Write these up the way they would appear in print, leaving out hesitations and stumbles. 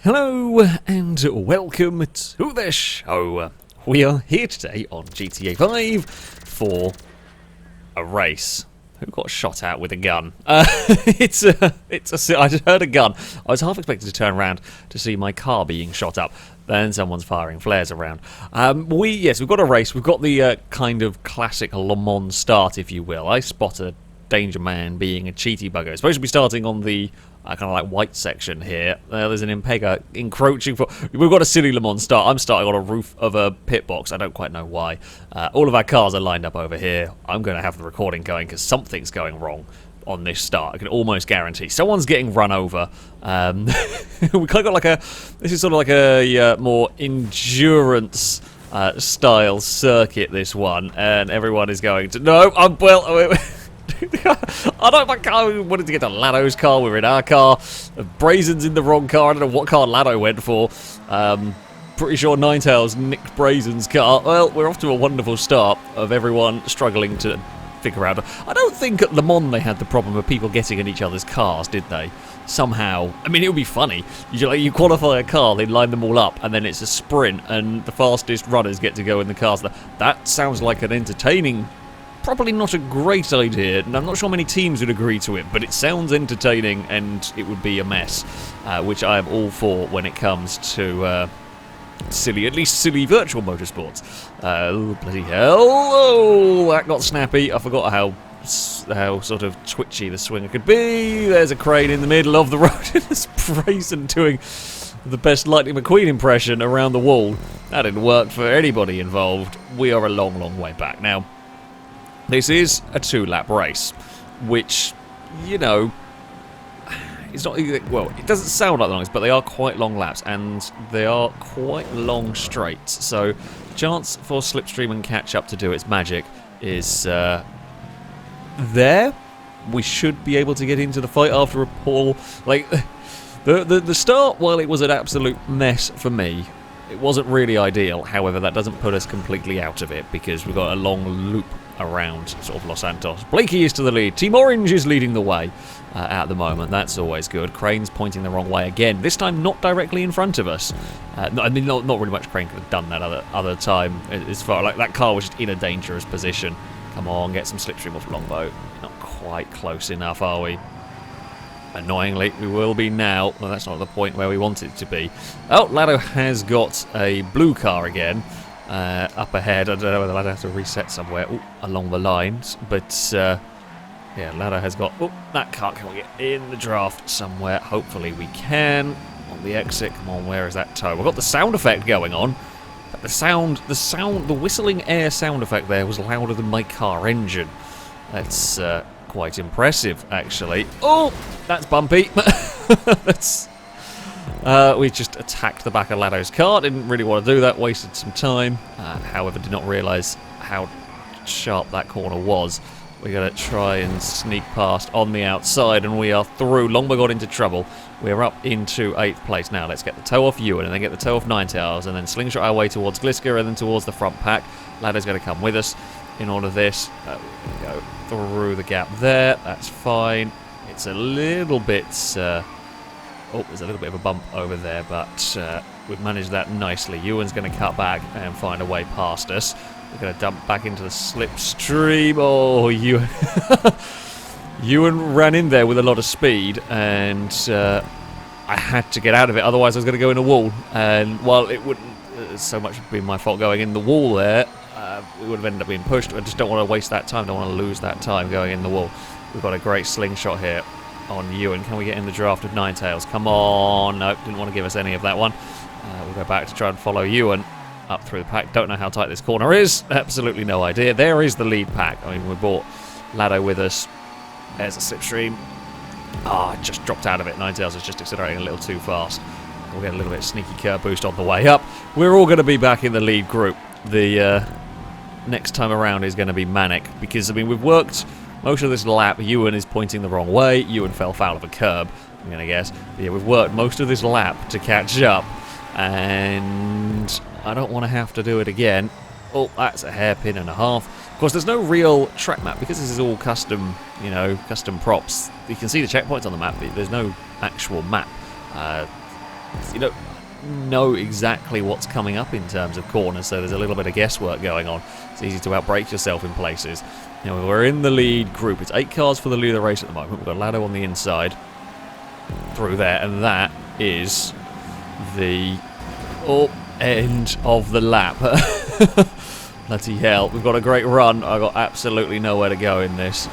Hello and welcome to the show. We are here today on GTA 5 for a race. Who got shot at with a gun? I just heard a gun. I was half expected to turn around to see my car being shot up. Then someone's firing flares around. We've got a race. We've got the kind of classic Lemans start, if you will. I spot a danger man being a cheaty bugger. It's supposed to be starting on the kind of like white section here. There's an Impega encroaching for... We've got a silly Lemans start. I'm starting on a roof of a pit box. I don't quite know why. All of our cars are lined up over here. I'm going to have the recording going because something's going wrong on this start. I can almost guarantee. Someone's getting run over. We kind of got like a... This is sort of like a more endurance style circuit, this one. And everyone is going to... No, I wanted to get to Lado's car. We're in our car. Brazen's in the wrong car. I don't know what car Lado went for. Pretty sure Ninetales nicked Brazen's car. Well, we're off to a wonderful start of everyone struggling to figure out. I don't think at Le Mans they had the problem of people getting in each other's cars, did they? Somehow. I mean, it would be funny. You qualify a car, they line them all up, and then it's a sprint, and the fastest runners get to go in the cars. That sounds like an entertaining... Probably not a great idea, and I'm not sure many teams would agree to it, but it sounds entertaining and it would be a mess, which I am all for when it comes to at least silly virtual motorsports. Oh, bloody hell. Oh, that got snappy. I forgot how sort of twitchy the swinger could be. There's a crane in the middle of the road. It's Brazen doing the best Lightning McQueen impression around the wall. That didn't work for anybody involved. We are a long, long way back. Now, this is a 2-lap race, which, you know, it's not... Well, it doesn't sound like the longest, but they are quite long laps, and they are quite long straights. So, the chance for Slipstream and Catch Up to do its magic is there. We should be able to get into the fight after a poor... Like, the start, while it was an absolute mess for me, it wasn't really ideal. However, that doesn't put us completely out of it, because we've got a long loop around sort of Los Santos. Blakey is to the lead. Team Orange is leading the way at the moment. That's always good. Crane's pointing the wrong way again. This time not directly in front of us. I mean, not really much Crane could have done that other time. As far like that car was just in a dangerous position. Come on, get some slipstream off Longboat. Not quite close enough, are we? Annoyingly, we will be now. Well, that's not the point where we want it to be. Oh, Lado has got a blue car again. Up ahead. I don't know whether Lado has to reset somewhere along the lines, but yeah, Lado has got that car. Can we get in the draft somewhere? Hopefully we can. On the exit, come on, where is that toe? We've got the sound effect going on. The whistling air sound effect there was louder than my car engine. That's quite impressive, actually. Oh, that's bumpy. That's... we just attacked the back of Lado's car. Didn't really want to do that. Wasted some time. However, did not realise how sharp that corner was. We're going to try and sneak past on the outside, and we are through. Longbow got into trouble. We're up into 8th place now. Let's get the toe off Ewan, and then get the toe off Ninetales, and then slingshot our way towards Gliska, and then towards the front pack. Lado's going to come with us in all of this. We're going to go through the gap there. That's fine. It's a little bit... Oh, there's a little bit of a bump over there, but we've managed that nicely. Ewan's going to cut back and find a way past us. We're going to dump back into the slipstream. Oh, Ewan. Ewan ran in there with a lot of speed, and I had to get out of it, otherwise I was going to go in a wall. And while it wouldn't so much have been my fault going in the wall there, we would have ended up being pushed. I just don't want to waste that time, don't want to lose that time going in the wall. We've got a great slingshot here on Ewan. Can we get in the draft of Ninetales? Come on. Nope, didn't want to give us any of that one. We'll go back to try and follow Ewan up through the pack. Don't know how tight this corner is. Absolutely no idea. There is the lead pack. I mean, we brought Lado with us. There's a slipstream. Just dropped out of it. Ninetales is just accelerating a little too fast. We'll get a little bit of sneaky curb boost on the way up. We're all going to be back in the lead group. The next time around is going to be manic, because, I mean, we've worked... Most of this lap, Ewan is pointing the wrong way. Ewan fell foul of a curb, I'm going to guess. But yeah, we've worked most of this lap to catch up, and I don't want to have to do it again. Oh, that's a hairpin and a half. Of course, there's no real track map, because this is all custom, custom props. You can see the checkpoints on the map, but there's no actual map. you don't know exactly what's coming up in terms of corners, so there's a little bit of guesswork going on. It's easy to outbrake yourself in places. Now, we're in the lead group. It's 8 cars for the lead of the race at the moment. We've got Lado on the inside through there, and that is the end of the lap. Bloody hell. We've got a great run. I've got absolutely nowhere to go in this.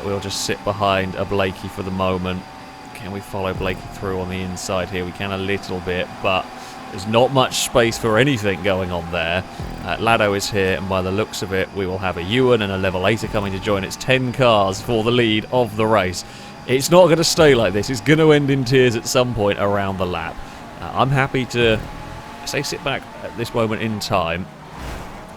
We'll just sit behind a Blakey for the moment. Can we follow Blakey through on the inside here? We can a little bit, but there's not much space for anything going on there. Lado is here, and by the looks of it, we will have a Ewan and a level 8 coming to join. It's 10 cars for the lead of the race. It's not going to stay like this. It's going to end in tears at some point around the lap. I'm happy to, say, sit back at this moment in time.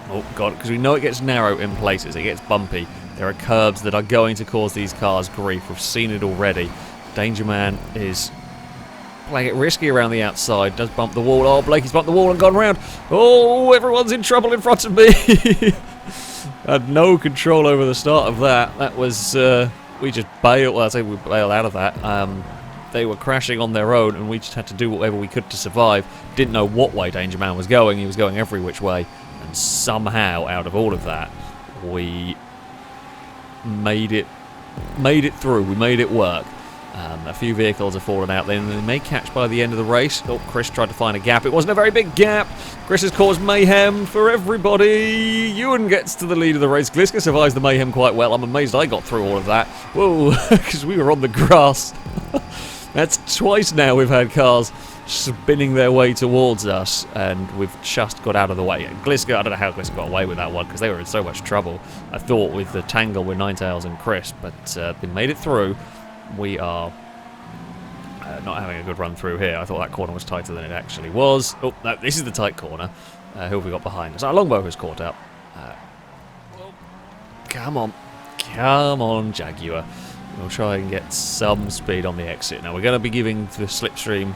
Oh, God, because we know it gets narrow in places. It gets bumpy. There are curbs that are going to cause these cars grief. We've seen it already. Danger Man is playing it risky around the outside. Does bump the wall. Oh, Blakey's bumped the wall and gone round. Oh, everyone's in trouble in front of me. Had no control over the start of that. That was, we just bailed. Well, I say we bailed out of that. They were crashing on their own, and we just had to do whatever we could to survive. Didn't know what way Danger Man was going. He was going every which way. And somehow, out of all of that, we made it through. We made it work. A few vehicles have fallen out then. They may catch by the end of the race. Oh, Chris tried to find a gap. It wasn't a very big gap. Chris has caused mayhem for everybody. Ewan gets to the lead of the race. Gliska survives the mayhem quite well. I'm amazed I got through all of that. Whoa, because we were on the grass. That's twice now we've had cars spinning their way towards us, and we've just got out of the way. Gliska, I don't know how Gliska got away with that one, because they were in so much trouble, I thought, with the tangle with Ninetales and Chris, but they made it through. We are not having a good run through here. I thought that corner was tighter than it actually was. Oh, no, this is the tight corner. Who have we got behind us? Our Longbow has caught up. Come on, Jaguar. We'll try and get some speed on the exit. Now, we're going to be giving the slipstream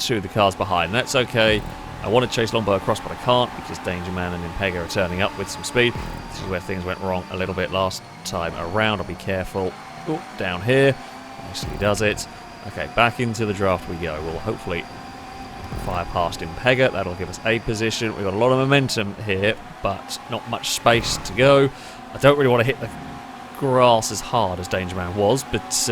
to the cars behind. That's okay. I want to chase Longbow across, but I can't because Danger Man and Impega are turning up with some speed. This is where things went wrong a little bit last time around. I'll be careful. Oh, down here. Nicely does it. Okay, back into the draft we go. We'll hopefully fire past Impega. That'll give us a position. We've got a lot of momentum here, but not much space to go. I don't really want to hit the grass as hard as Danger Man was, but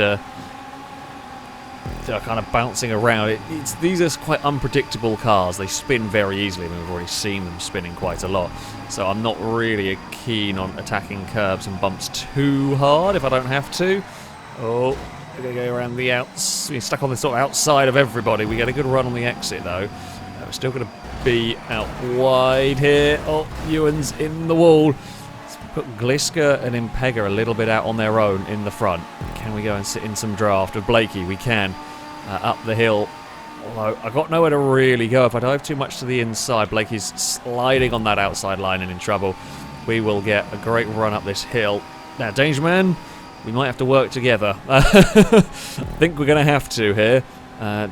they're kind of bouncing around. These are quite unpredictable cars. They spin very easily. I mean, we've already seen them spinning quite a lot. So I'm not really keen on attacking curbs and bumps too hard if I don't have to. Oh, we're going to go around the outs. We're stuck on the sort of outside of everybody. We get a good run on the exit, though. We're still going to be out wide here. Oh, Ewan's in the wall. Let's put Gliska and Impega a little bit out on their own in the front. Can we go and sit in some draft with Blakey? We can. Up the hill. Although I've got nowhere to really go. If I dive too much to the inside, Blakey's sliding on that outside line and in trouble. We will get a great run up this hill. Now, Danger Man, we might have to work together. I think we're going to have to here.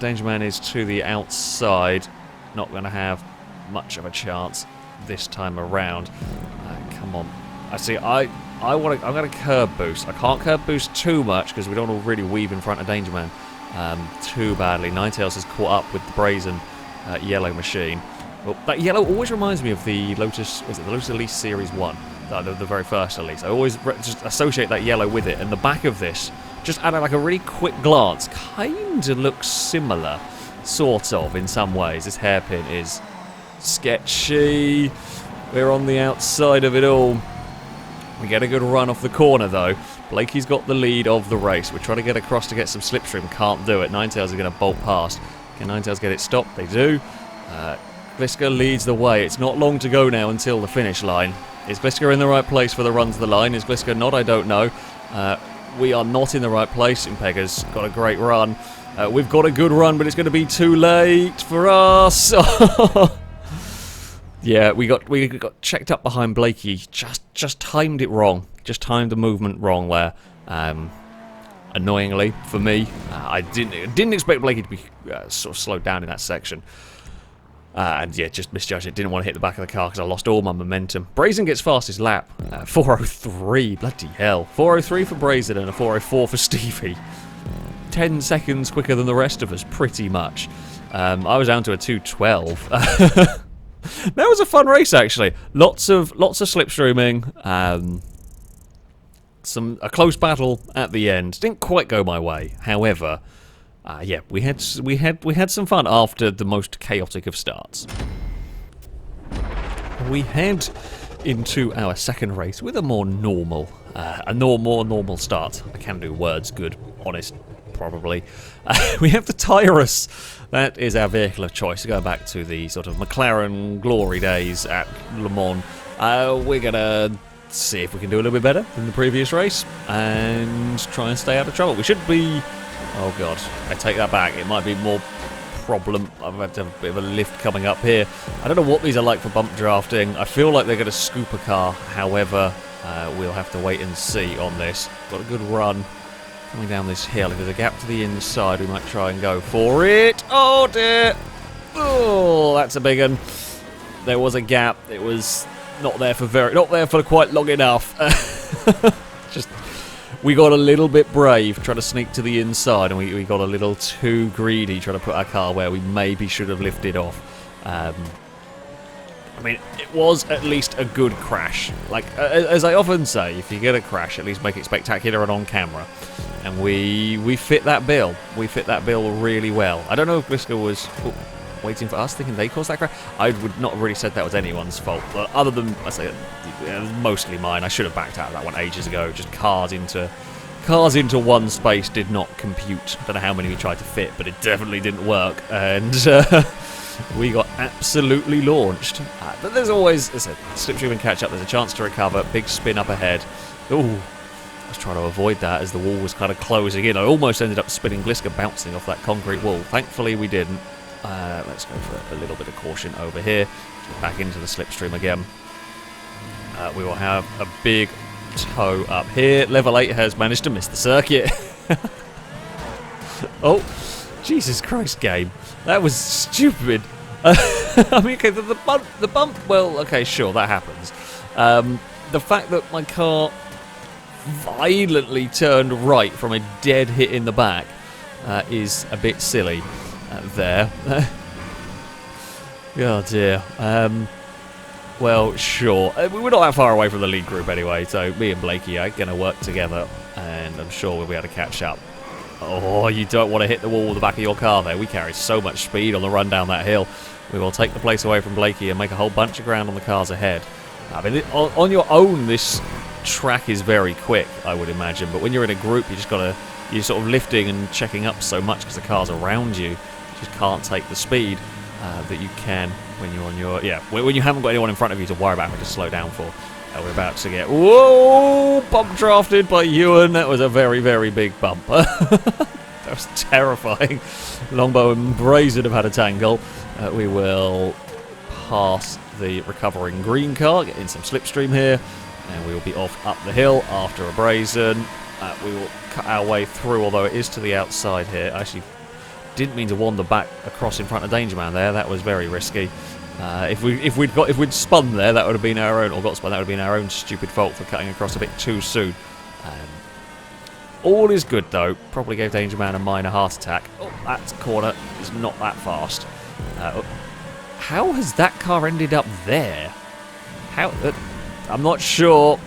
Danger Man is to the outside. Not going to have much of a chance this time around. Come on. I see. I'm going to curb boost. I can't curb boost too much because we don't want to really weave in front of Danger Man too badly. Ninetales has caught up with the brazen yellow machine. Well, that yellow always reminds me of the Lotus. Was it the Lotus Elise Series 1? The very first Elise. I always just associate that yellow with it. And the back of this, just at like a really quick glance, kind of looks similar, sort of, in some ways. This hairpin is sketchy. We're on the outside of it all. We get a good run off the corner, though. Blakey's got the lead of the race. We're trying to get across to get some slipstream. Can't do it. Ninetales are going to bolt past. Can Ninetales get it stopped? They do. Gliska leads the way. It's not long to go now until the finish line. Is Gliska in the right place for the run to the line? Is Gliska not? I don't know. We are not in the right place. Impega's got a great run. We've got a good run, but it's going to be too late for us. Yeah, we got checked up behind Blakey. Just timed it wrong. Just timed the movement wrong there. Annoyingly for me, I didn't expect Blakey to be sort of slowed down in that section. And yeah, just misjudged it. Didn't want to hit the back of the car because I lost all my momentum. Brazen gets fastest lap. 4:03. Bloody hell. 4:03 for Brazen and a 4:04 for Stevie. 10 seconds quicker than the rest of us, pretty much. I was down to a 2:12. That was a fun race, actually. Lots of slipstreaming. A close battle at the end. Didn't quite go my way. However, yeah, we had some fun after the most chaotic of starts. We head into our second race with a more normal, more normal start. I can do words good, honest, probably. We have the Tyrus. That is our vehicle of choice. Going back to the sort of McLaren glory days at Le Mans. We're gonna see if we can do a little bit better than the previous race and try and stay out of trouble. We should be... Oh god, I take that back. It might be more problem. I've had to have a bit of a lift coming up here. I don't know what these are like for bump drafting. I feel like they're going to scoop a car. However, we'll have to wait and see on this. Got a good run coming down this hill. If there's a gap to the inside, we might try and go for it. Oh dear! Oh, that's a big one. There was a gap. It was not there for quite long enough. Just we got a little bit brave trying to sneak to the inside, and we got a little too greedy trying to put our car where we maybe should have lifted off. I mean, it was at least a good crash. Like, as I often say, if you get a crash, at least make it spectacular and on camera. And we fit that bill. We fit that bill really well. I don't know if Gliska was waiting for us, thinking they caused that crash. I would not have really said that was anyone's fault. But other than, I say, it was mostly mine. I should have backed out of that one ages ago. Just cars into one space did not compute. I don't know how many we tried to fit, but it definitely didn't work. And we got absolutely launched. But there's always, as I said, slipstream and catch up. There's a chance to recover. Big spin up ahead. Ooh, I was trying to avoid that as the wall was kind of closing in. I almost ended up spinning Gliska bouncing off that concrete wall. Thankfully, we didn't. Let's go for a little bit of caution over here. Back into the slipstream again. We will have a big toe up here. Level 8 has managed to miss the circuit. Oh, Jesus Christ, game. That was stupid. I mean, okay, the bump, well, okay, sure, that happens. The fact that my car violently turned right from a dead hit in the back is a bit silly. There. Oh dear. Well, sure. We're not that far away from the lead group anyway, so me and Blakey are going to work together, and I'm sure we'll be able to catch up. Oh, you don't want to hit the wall with the back of your car there. We carry so much speed on the run down that hill. We will take the place away from Blakey and make a whole bunch of ground on the cars ahead. I mean, on your own, this track is very quick, I would imagine, but when you're in a group, you just got to... You're sort of lifting and checking up so much because the car's around you. Just can't take the speed that you can when you're on your... Yeah, when you haven't got anyone in front of you to worry about having to slow down for. We're about to get... Whoa! Bump drafted by Ewan. That was a very, very big bump. That was terrifying. Longbow and Brazen have had a tangle. We will pass the recovering green car, get in some slipstream here, and we will be off up the hill after a Brazen. We will cut our way through, although it is to the outside here. I actually didn't mean to wander back across in front of Danger Man there. That was very risky. If we'd spun there, that would have been our own, or got spun, that would have been our own stupid fault for cutting across a bit too soon. All is good though. Probably gave Danger Man a minor heart attack. Oh, that corner is not that fast. How has that car ended up there? How? I'm not sure.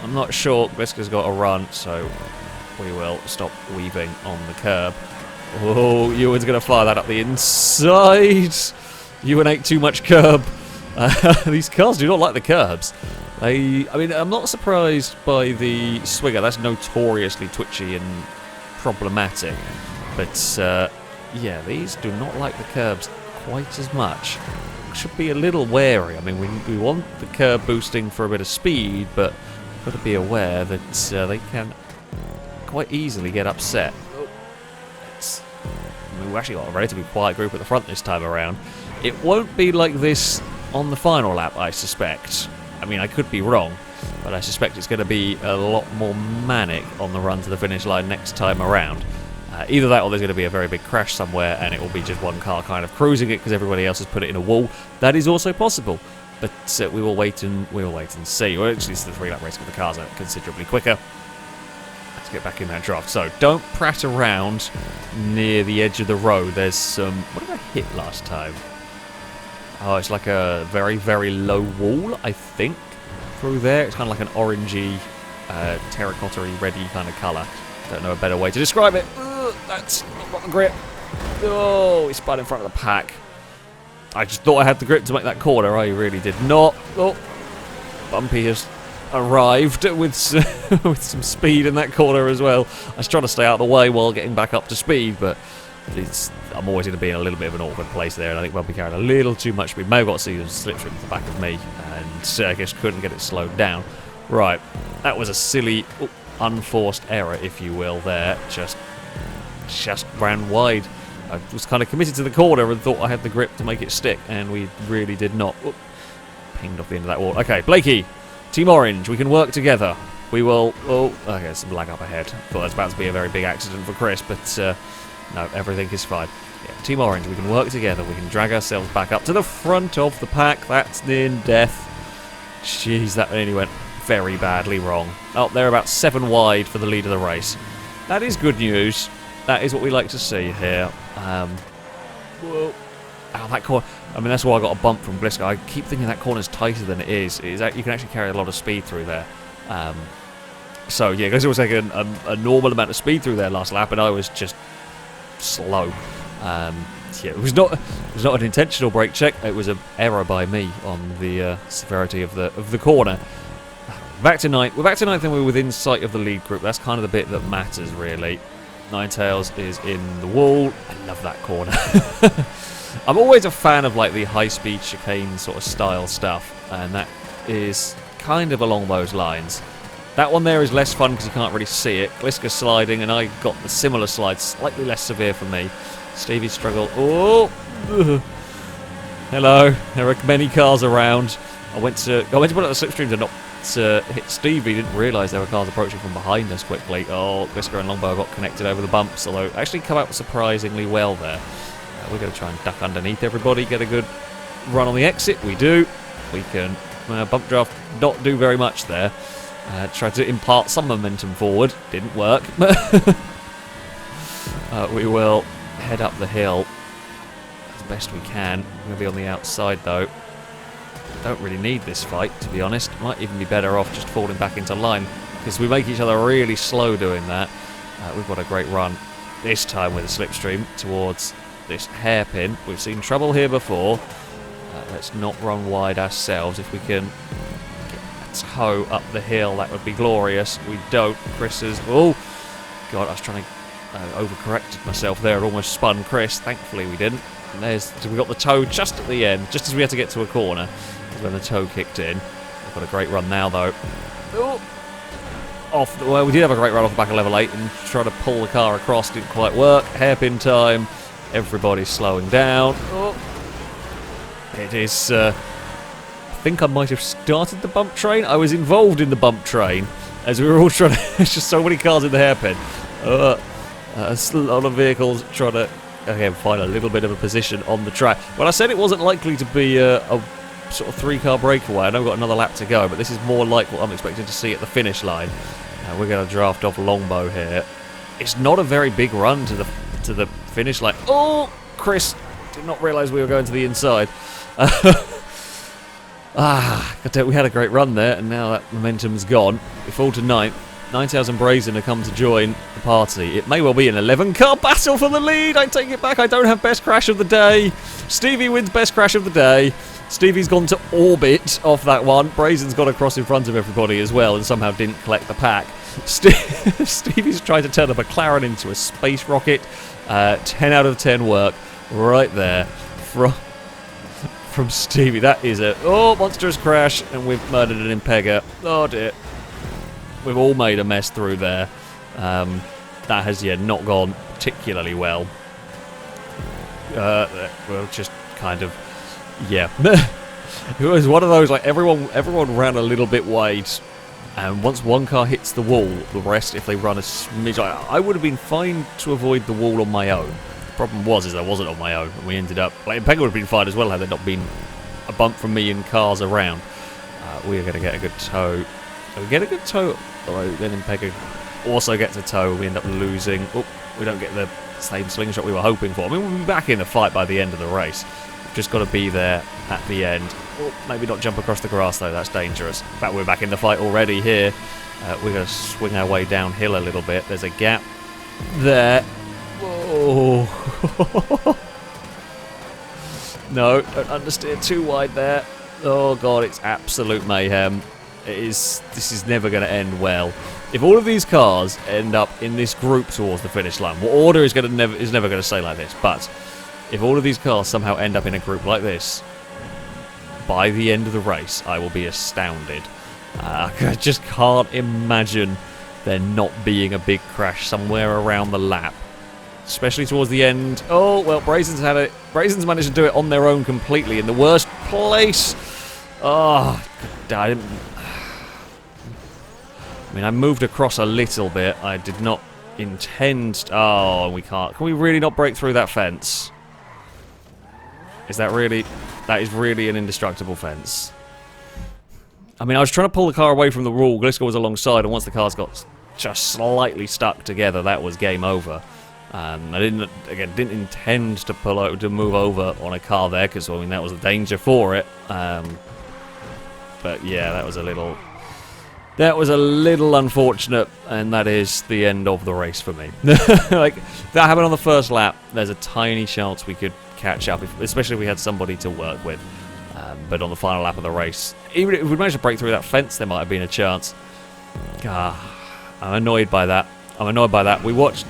I'm not sure. Gliska's got a run, so we will stop weaving on the curb. Oh, Ewan's going to fire that up the inside. Ewan ate too much curb. These cars do not like the curbs. I mean, I'm not surprised by the Swigger. That's notoriously twitchy and problematic. But, yeah, these do not like the curbs quite as much. Should be a little wary. I mean, we want the curb boosting for a bit of speed, but got to be aware that they can quite easily get upset. We've actually got a relatively quiet group at the front this time around. It won't be like this on the final lap, I suspect. I mean, I could be wrong, but I suspect it's going to be a lot more manic on the run to the finish line next time around. Either that or there's going to be a very big crash somewhere and it will be just one car kind of cruising it because everybody else has put it in a wall. That is also possible, but we will wait and see. Well, actually, it's the 3-lap race because the cars are considerably quicker. Let's get back in that draft. So, don't prat around near the edge of the road. There's some... What did I hit last time? Oh, it's like a very, very low wall, I think, through there. It's kind of like an orangey, terracotta-y, reddy kind of colour. Don't know a better way to describe it. That's not got the grip. Oh, he spun in front of the pack. I just thought I had the grip to make that corner. I really did not. Oh, Bumpy has arrived with with some speed in that corner as well. I was trying to stay out of the way while getting back up to speed, but I'm always going to be in a little bit of an awkward place there, and I think Bumpy carried a little too much speed. May have got to see the slipstream at the back of me, and I guess couldn't get it slowed down. Right, that was a silly, unforced error, if you will, there. Just ran wide. I was kind of committed to the corner and thought I had the grip to make it stick, and we really did not. Pinged off the end of that wall. Okay, Blakey, Team Orange, we can work together. We will... Oh, okay, some lag up ahead. Thought that's about to be a very big accident for Chris, but no, everything is fine. Yeah, Team Orange, we can work together. We can drag ourselves back up to the front of the pack. That's in death. Jeez, that nearly went very badly wrong. Oh, they're about 7 wide for the lead of the race. That is good news. That is what we like to see here. Whoa. Ow, that corner. I mean, that's why I got a bump from Bliska. I keep thinking that corner's tighter than it is. You can actually carry a lot of speed through there. So, yeah, because it was like a normal amount of speed through there last lap, and I was just slow. Yeah, it was not an intentional brake check. It was an error by me on the severity of the corner. Back to 9th. We're back to 9th, and we're within sight of the lead group. That's kind of the bit that matters, really. Ninetails is in the wall. I love that corner. I'm always a fan of like the high-speed chicane sort of style stuff, and that is kind of along those lines. That one there is less fun because you can't really see it. Gliska's sliding, and I got the similar slide, slightly less severe for me. Stevie struggled. Oh, hello. There are many cars around. I went to put out the slipstream to not hit Stevie. Didn't realise there were cars approaching from behind us quickly. Oh, Gliska and Longbow got connected over the bumps, although actually come out surprisingly well there. We're going to try and duck underneath everybody, get a good run on the exit. We do. We can bump draft, not do very much there. Tried to impart some momentum forward. Didn't work. We will head up the hill as best we can. We're going to be on the outside though. Don't really need this fight, to be honest. Might even be better off just falling back into line, because we make each other really slow doing that. We've got a great run this time with a slipstream towards this hairpin. We've seen trouble here before. Let's not run wide ourselves. If we can get a toe up the hill, that would be glorious. We don't. Chris is... Oh, God, I was trying to overcorrected myself there. It almost spun Chris. Thankfully, we didn't. And we got the toe just at the end, just as we had to get to a corner, when the toe kicked in. We've got a great run now, though. Oh. Well, we did have a great run off the back of level 8 and try to pull the car across. Didn't quite work. Hairpin time. Everybody's slowing down. Oh. It is... I think I might have started the bump train. I was involved in the bump train as we were all trying to... There's just so many cars in the hairpin. A lot of vehicles trying to, again, find a little bit of a position on the track. Well, I said it wasn't likely to be a sort of 3-car breakaway. I know we've got another lap to go, but this is more like what I'm expecting to see at the finish line. We're going to draft off Longbow here. It's not a very big run to the finish line. Oh, Chris did not realise we were going to the inside. We had a great run there, and now that momentum's gone. We fall to 9th. 9000 Brazen have come to join the party. It may well be an 11-car battle for the lead. I take it back. I don't have best crash of the day. Stevie wins best crash of the day. Stevie's gone to orbit off that one. Brazen's got across in front of everybody as well and somehow didn't collect the pack. Stevie's tried to turn a McLaren into a space rocket. 10 out of 10 work right there from Stevie. That is a monstrous crash, and we've murdered an Impega. Oh dear. We've all made a mess through there. That has, not gone particularly well. Well, just kind of, It was one of those, like, everyone ran a little bit wide, and once one car hits the wall, the rest, if they run a smidge... I would have been fine to avoid the wall on my own. The problem was I wasn't on my own, and we ended up... Like, Impega would have been fine as well had there not been a bump from me and cars around. We are going to get a good tow. We get a good tow... Although then Impega also gets a tow. We end up losing. Oh, we don't get the same slingshot we were hoping for. I mean, we'll be back in the fight by the end of the race. We've just got to be there at the end. Oh, maybe not jump across the grass, though. That's dangerous. In fact, we're back in the fight already here. We're going to swing our way downhill a little bit. There's a gap there. Oh. No, don't understeer too wide there. Oh, God, it's absolute mayhem. This is never going to end well. If all of these cars end up in this group towards the finish line, what order is never going to stay like this, but if all of these cars somehow end up in a group like this, by the end of the race, I will be astounded. I just can't imagine there not being a big crash somewhere around the lap, especially towards the end. Oh, well, Brazen's had it. Brazen's managed to do it on their own completely in the worst place. Oh, I didn't... I mean, I moved across a little bit. I did not intend... Oh, we can't. Can we really not break through that fence? Is that really... That is really an indestructible fence. I mean, I was trying to pull the car away from the wall. Glisco was alongside, and once the cars got just slightly stuck together, that was game over. I didn't intend to move over on a car there, because, I mean, that was a danger for it. But, yeah, that was a little unfortunate, and that is the end of the race for me. Like, that happened on the first lap. There's a tiny chance we could catch up, especially if we had somebody to work with. But on the final lap of the race, even if we managed to break through that fence, there might have been a chance. I'm annoyed by that. We watched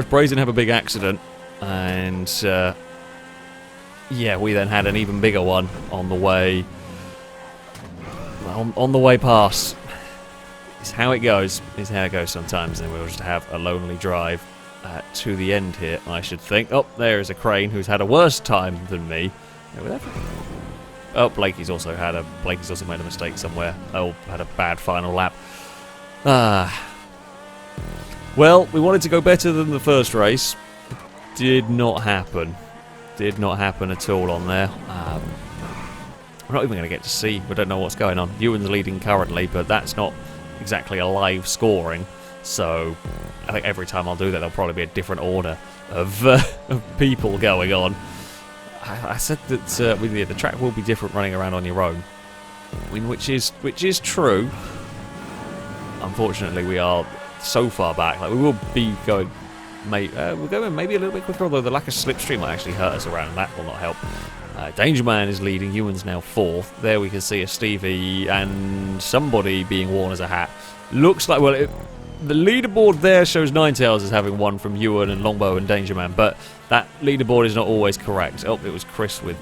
Brazen have a big accident, and yeah, we then had an even bigger one on the way. On the way past. It's how it goes. It's how it goes sometimes, and we'll just have a lonely drive to the end here, I should think. Oh, there is a Crane who's had a worse time than me. Oh, Blakey's also made a mistake somewhere. Oh, had a bad final lap. Well, we wanted to go better than the first race. Did not happen. Did not happen at all on there. We're not even going to get to see. We don't know what's going on. Ewan's leading currently, but that's not exactly a live scoring. So I think every time I'll do that, there'll probably be a different order of people going on. I said that the track will be different running around on your own, I mean, which is true. Unfortunately, we are so far back. Like, we will be going, we're going maybe a little bit quicker, although the lack of slipstream might actually hurt us around, and that will not help. Danger Man is leading. Ewan's now fourth. There we can see a Stevie and somebody being worn as a hat. Looks like, well, the leaderboard there shows Ninetales as having won from Ewan and Longbow and Danger Man, but that leaderboard is not always correct. Oh, it was Chris with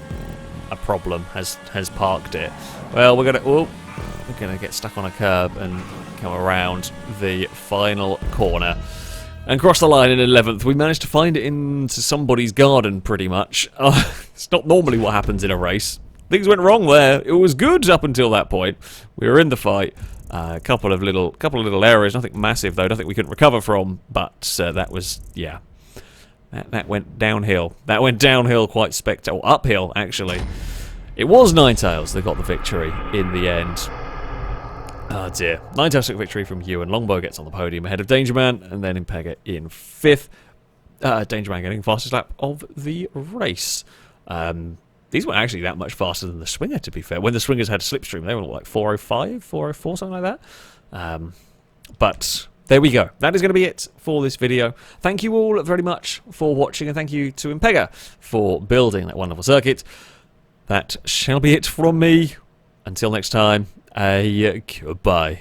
a problem has parked it. Well, we're gonna get stuck on a curb and come around the final corner and cross the line in 11th. We managed to find it into somebody's garden, pretty much. It's not normally what happens in a race. Things went wrong there. It was good up until that point. We were in the fight. A couple of little errors, nothing massive though, nothing we couldn't recover from. But that was, yeah, that went downhill. That went downhill quite spectacular, uphill actually. It was Ninetales that got the victory in the end. Oh dear. Ninetales took victory from Ewan. Longbow gets on the podium ahead of Danger Man, and then Impega in 5th. Danger Man getting fastest lap of the race. These weren't actually that much faster than the Swinger, to be fair. When the Swingers had a slipstream, they were like 405, 404, something like that. But there we go. That is going to be it for this video. Thank you all very much for watching, and thank you to Impega for building that wonderful circuit. That shall be it from me. Until next time, goodbye.